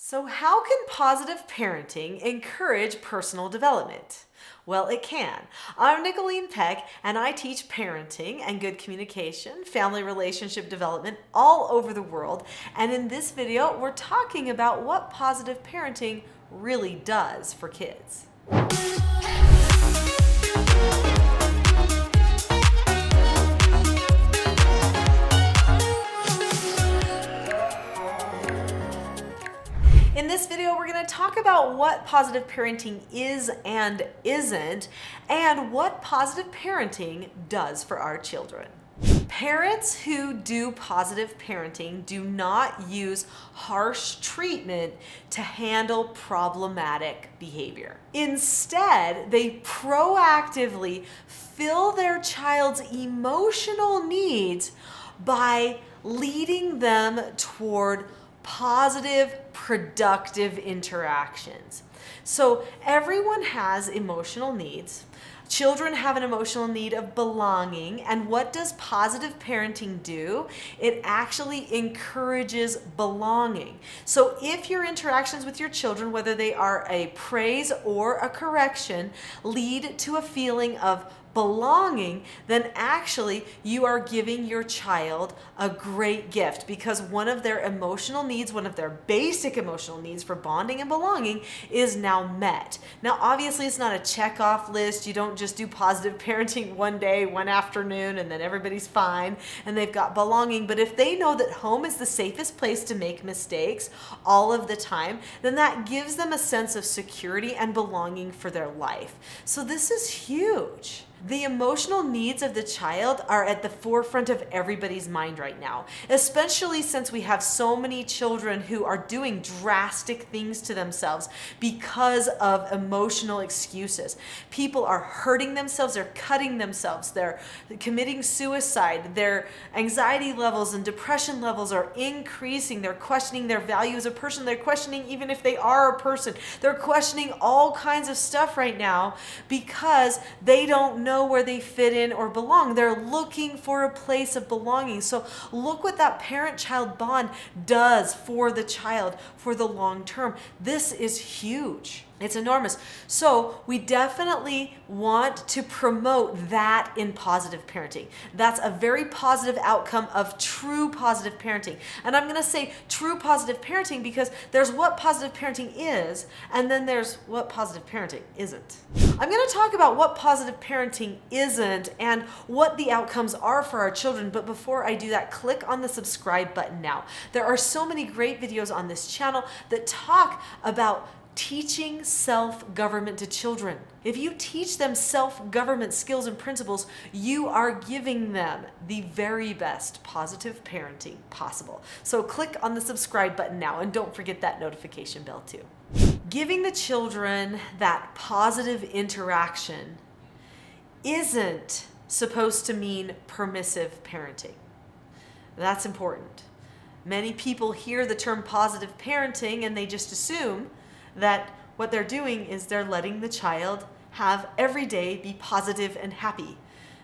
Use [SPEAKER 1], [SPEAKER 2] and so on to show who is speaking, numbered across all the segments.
[SPEAKER 1] So how can positive parenting encourage personal development? Well, it can. I'm Nicholeen Peck, and I teach parenting and good communication, family relationship development all over the world. And in this video, we're talking about what positive parenting really does for kids. In this video, we're going to talk about what positive parenting is and isn't, and what positive parenting does for our children. Parents who do positive parenting do not use harsh treatment to handle problematic behavior. Instead, they proactively fill their child's emotional needs by leading them toward positive, productive interactions. So everyone has emotional needs. Children have an emotional need of belonging, and what does positive parenting do? It actually encourages belonging. So if your interactions with your children, whether they are a praise or a correction, lead to a feeling of belonging, then actually you are giving your child a great gift, because one of their emotional needs, one of their basic emotional needs for bonding and belonging is now met. Now, obviously it's not a check-off list. You don't just do positive parenting one day, one afternoon, and then everybody's fine and they've got belonging. But if they know that home is the safest place to make mistakes all of the time, then that gives them a sense of security and belonging for their life. So this is huge. The emotional needs of the child are at the forefront of everybody's mind right now, especially since we have so many children who are doing drastic things to themselves because of emotional excuses. People are hurting themselves, they're cutting themselves, they're committing suicide, their anxiety levels and depression levels are increasing, they're questioning their value as a person, they're questioning even if they are a person, they're questioning all kinds of stuff right now because they don't know where they fit in or belong. They're looking for a place of belonging. So look what that parent-child bond does for the child for the long term. This is huge. It's enormous. So we definitely want to promote that in positive parenting. That's a very positive outcome of true positive parenting. And I'm going to say true positive parenting because there's what positive parenting is, and then there's what positive parenting isn't. I'm going to talk about what positive parenting isn't and what the outcomes are for our children. But before I do that, click on the subscribe button now. There are so many great videos on this channel that talk about teaching self-government to children. If you teach them self-government skills and principles, you are giving them the very best positive parenting possible. So click on the subscribe button now, and don't forget that notification bell too. Giving the children that positive interaction isn't supposed to mean permissive parenting. That's important. Many people hear the term positive parenting and they just assume that what they're doing is they're letting the child have every day be positive and happy.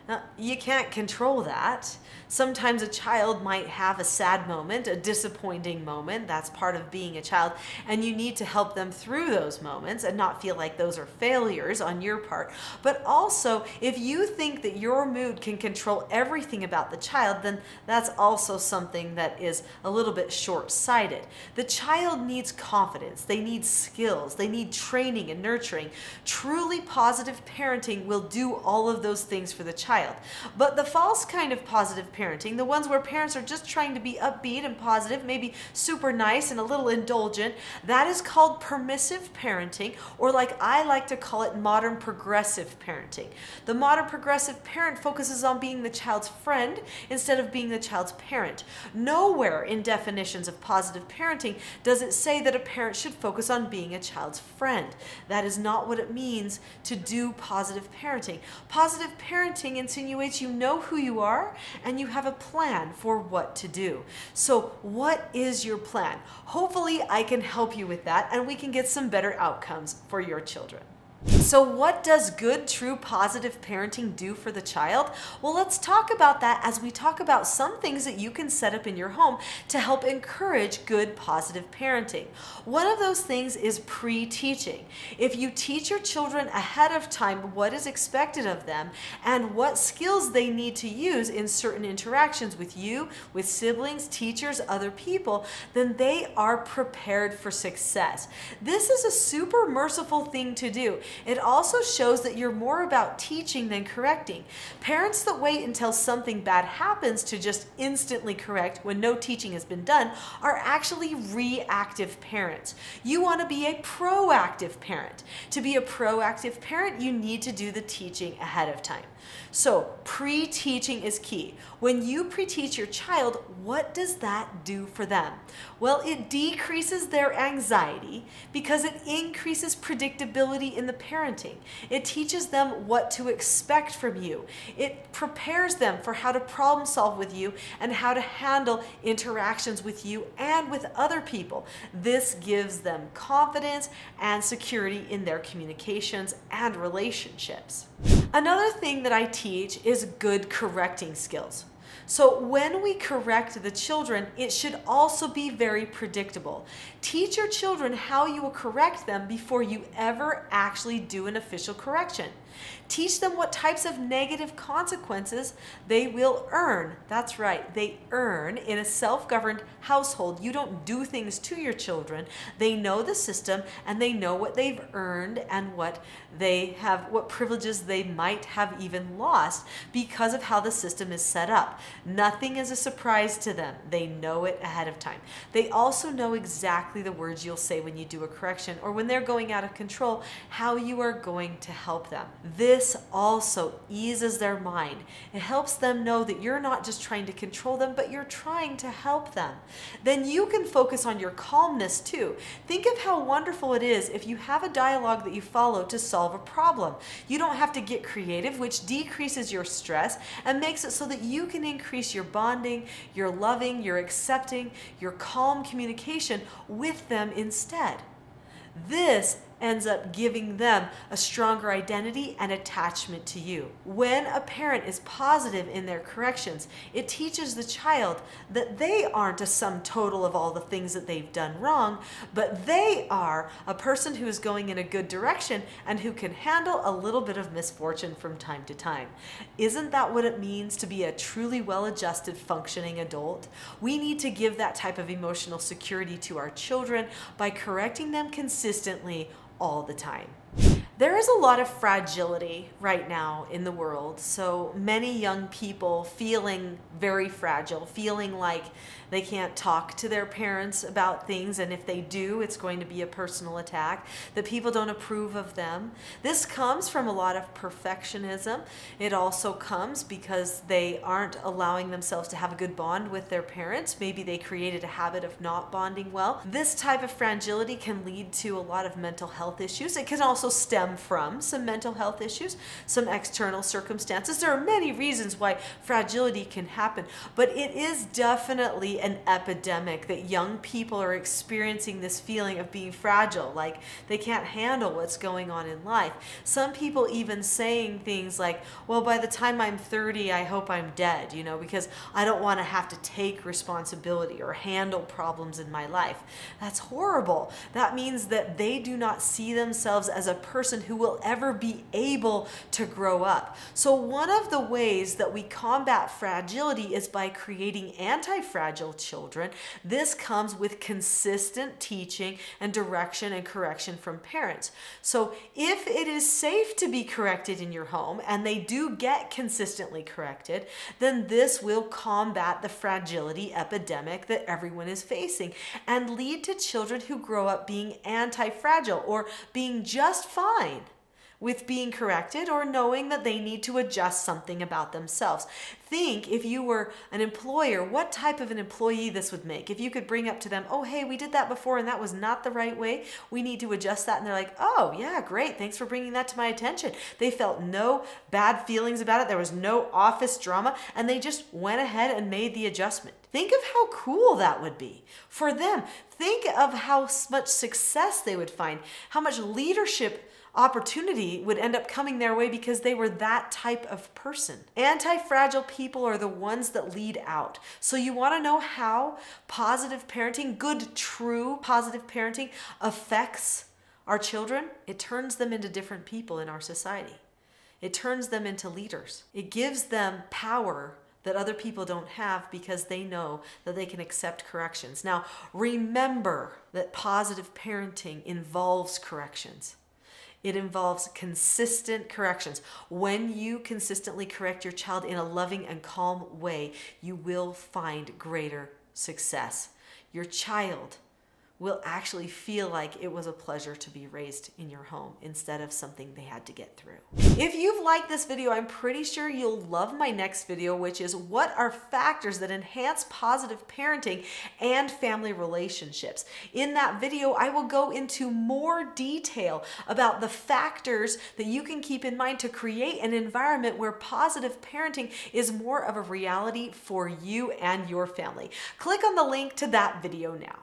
[SPEAKER 1] Now, you can't control that. Sometimes a child might have a sad moment, a disappointing moment. That's part of being a child. And you need to help them through those moments and not feel like those are failures on your part. But also, if you think that your mood can control everything about the child, then that's also something that is a little bit short-sighted. The child needs confidence. They need skills. They need training and nurturing. Truly positive parenting will do all of those things for the child. But the false kind of positive parenting, the ones where parents are just trying to be upbeat and positive, maybe super nice and a little indulgent, that is called permissive parenting, or like I like to call it, modern progressive parenting. The modern progressive parent focuses on being the child's friend instead of being the child's parent. Nowhere in definitions of positive parenting does it say that a parent should focus on being a child's friend. That is not what it means to do positive parenting. Positive parenting insinuates you know who you are and you have a plan for what to do. So what is your plan? Hopefully I can help you with that and we can get some better outcomes for your children. So what does good, true, positive parenting do for the child? Well, let's talk about that as we talk about some things that you can set up in your home to help encourage good, positive parenting. One of those things is pre-teaching. If you teach your children ahead of time what is expected of them and what skills they need to use in certain interactions with you, with siblings, teachers, other people, then they are prepared for success. This is a super merciful thing to do. It also shows that you're more about teaching than correcting. Parents that wait until something bad happens to just instantly correct when no teaching has been done are actually reactive parents. You want to be a proactive parent. To be a proactive parent, you need to do the teaching ahead of time. So pre-teaching is key. When you pre-teach your child, what does that do for them? Well, it decreases their anxiety because it increases predictability in the parenting. It teaches them what to expect from you. It prepares them for how to problem solve with you and how to handle interactions with you and with other people. This gives them confidence and security in their communications and relationships. Another thing that I teach is good correcting skills. So when we correct the children, it should also be very predictable. Teach your children how you will correct them before you ever actually do an official correction. Teach them what types of negative consequences they will earn. That's right, they earn in a self-governed household. You don't do things to your children. They know the system and they know what they've earned and what privileges they might have even lost because of how the system is set up. Nothing is a surprise to them. They know it ahead of time. They also know exactly the words you'll say when you do a correction or when they're going out of control, how you are going to help them. This also eases their mind. It helps them know that you're not just trying to control them, but you're trying to help them. Then you can focus on your calmness too. Think of how wonderful it is if you have a dialogue that you follow to solve a problem. You don't have to get creative, which decreases your stress and makes it so that you can increase your bonding, your loving, your accepting, your calm communication with them instead. This ends up giving them a stronger identity and attachment to you. When a parent is positive in their corrections, it teaches the child that they aren't a sum total of all the things that they've done wrong, but they are a person who is going in a good direction and who can handle a little bit of misfortune from time to time. Isn't that what it means to be a truly well-adjusted, functioning adult? We need to give that type of emotional security to our children by correcting them consistently all the time. There is a lot of fragility right now in the world. So many young people feeling very fragile, feeling like they can't talk to their parents about things, and if they do, it's going to be a personal attack, that people don't approve of them. This comes from a lot of perfectionism. It also comes because they aren't allowing themselves to have a good bond with their parents. Maybe they created a habit of not bonding well. This type of fragility can lead to a lot of mental health issues. It can also stem from some mental health issues, some external circumstances. There are many reasons why fragility can happen, but it is definitely an epidemic that young people are experiencing this feeling of being fragile, like they can't handle what's going on in life. Some people even saying things like, well, by the time I'm 30, I hope I'm dead, because I don't want to have to take responsibility or handle problems in my life. That's horrible. That means that they do not see themselves as a person who will ever be able to grow up. So one of the ways that we combat fragility is by creating anti-fragile children. This comes with consistent teaching and direction and correction from parents. So if it is safe to be corrected in your home, and they do get consistently corrected, then this will combat the fragility epidemic that everyone is facing and lead to children who grow up being anti-fragile or being just fine with being corrected or knowing that they need to adjust something about themselves. think if you were an employer, what type of an employee this would make. If you could bring up to them, oh, hey, we did that before and that was not the right way. We need to adjust that. And they're like, oh, yeah, great. Thanks for bringing that to my attention. They felt no bad feelings about it. There was no office drama, and they just went ahead and made the adjustment. Think of how cool that would be for them. Think of how much success they would find, how much leadership opportunity would end up coming their way because they were that type of person. Anti-fragile people are the ones that lead out. So you want to know how positive parenting, good, true positive parenting affects our children? It turns them into different people in our society. It turns them into leaders. It gives them power that other people don't have because they know that they can accept corrections. Now, remember that positive parenting involves corrections. It involves consistent corrections. When you consistently correct your child in a loving and calm way, you will find greater success. Your child will actually feel like it was a pleasure to be raised in your home instead of something they had to get through. If you've liked this video, I'm pretty sure you'll love my next video, which is what are factors that enhance positive parenting and family relationships. In that video, I will go into more detail about the factors that you can keep in mind to create an environment where positive parenting is more of a reality for you and your family. Click on the link to that video now.